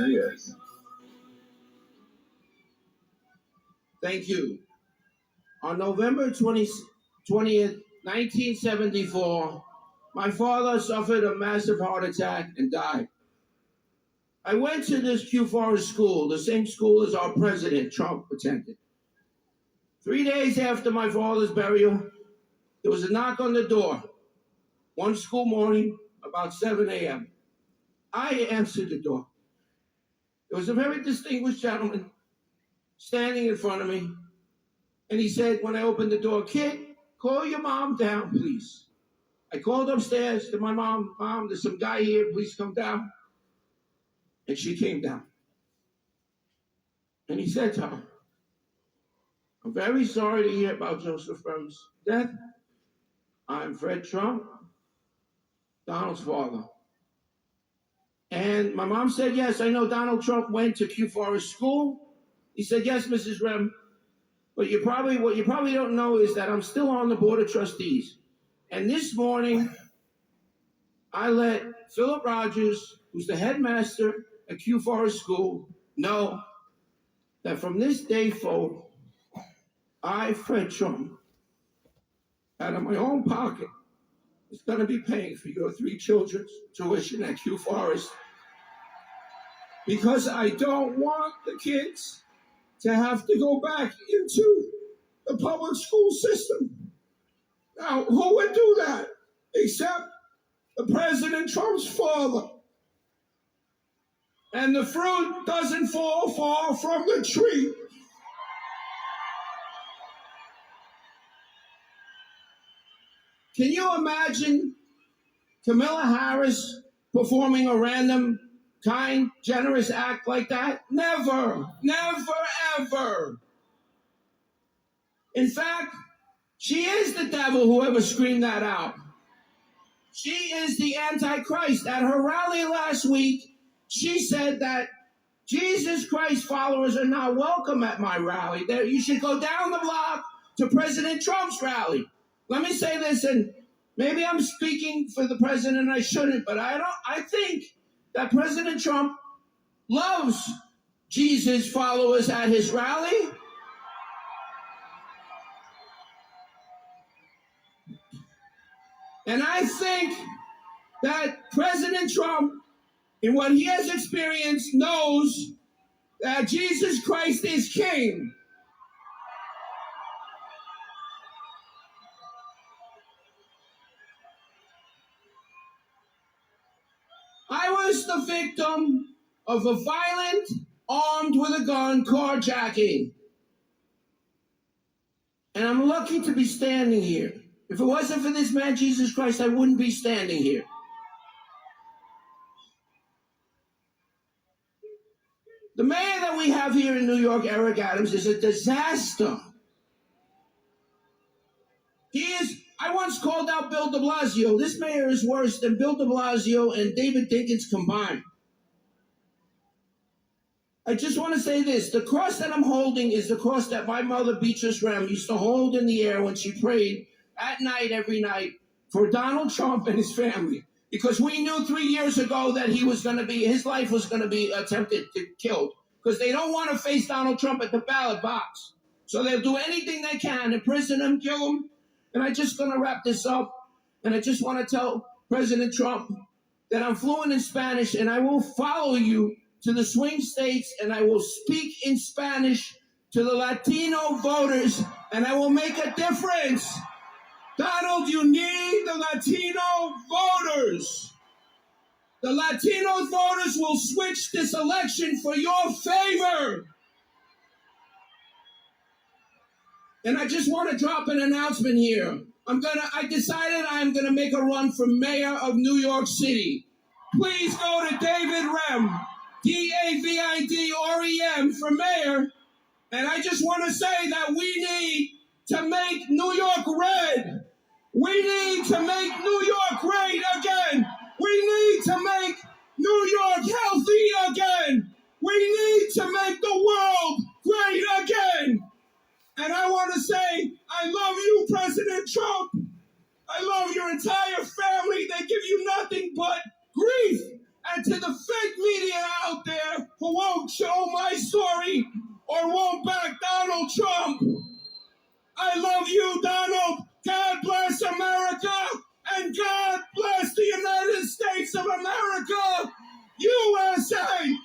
Yes. Thank you. On November 20th, 1974, my father suffered a massive heart attack and died. I went to this Q Forest school, the same school as our president, Trump, attended. 3 days after my father's burial, there was a knock on the door. One school morning, about 7 a.m. I answered the door. There was a very distinguished gentleman standing in front of me, and he said, when I opened the door, "Kid, call your mom down, please." I called upstairs to my mom. "Mom, there's some guy here, please come down." And she came down. And he said to her, "I'm very sorry to hear about Joseph Burns' death. I'm Fred Trump, Donald's father." And my mom said, "Yes, I know Donald Trump went to Q Forest School." He said, "Yes, Mrs. Rem, but what you probably don't know is that I'm still on the Board of Trustees. And this morning, I let Philip Rogers, who's the headmaster at Q Forest School, know that from this day forward, I, Fred Trump, out of my own pocket, is going to be paying for your 3 children's tuition at Q Forest, because I don't want the kids to have to go back into the public school system." Now, who would do that except the President Trump's father? And the fruit doesn't fall far from the tree. Can you imagine Kamala Harris performing a random, kind, generous act like that? Never, never, ever. In fact, she is the devil, whoever screamed that out. She is the Antichrist. At her rally last week, she said that Jesus Christ followers are not welcome at my rally. You should go down the block to President Trump's rally. Let me say this, and maybe I'm speaking for the president and I shouldn't, but I think that President Trump loves Jesus followers at his rally. And I think that President Trump, in what he has experienced, knows that Jesus Christ is king. I was the victim of a violent, armed with a gun carjacking. And I'm lucky to be standing here. If it wasn't for this man, Jesus Christ, I wouldn't be standing here. The mayor that we have here in New York, Eric Adams, is a disaster. I once called out Bill de Blasio. This mayor is worse than Bill de Blasio and David Dinkins combined. I just want to say this. The cross that I'm holding is the cross that my mother, Beatrice Rem, used to hold in the air when she prayed at night, every night, for Donald Trump and his family. Because we knew 3 years ago that his life was going to be attempted to killed. Because they don't want to face Donald Trump at the ballot box. So they'll do anything they can, imprison him, kill him. And I'm just going to wrap this up. And I just want to tell President Trump that I'm fluent in Spanish and I will follow you to the swing states and I will speak in Spanish to the Latino voters and I will make a difference. Donald, you need the Latino voters. The Latino voters will switch this election for your favor. And I just want to drop an announcement here. I decided I'm going to make a run for mayor of New York City. Please go to David Rem, DAVID-REM for mayor. And I just want to say that we need to make New York red. We need to make New York great again. We need to make New York healthy again. We need to make the world great again. And I want to say, I love you, President Trump. I love your entire family. They give you nothing but grief. And to the fake media out there, who won't show my story or won't back Donald Trump. I love you, Donald. God bless America, and God bless the United States of America. USA!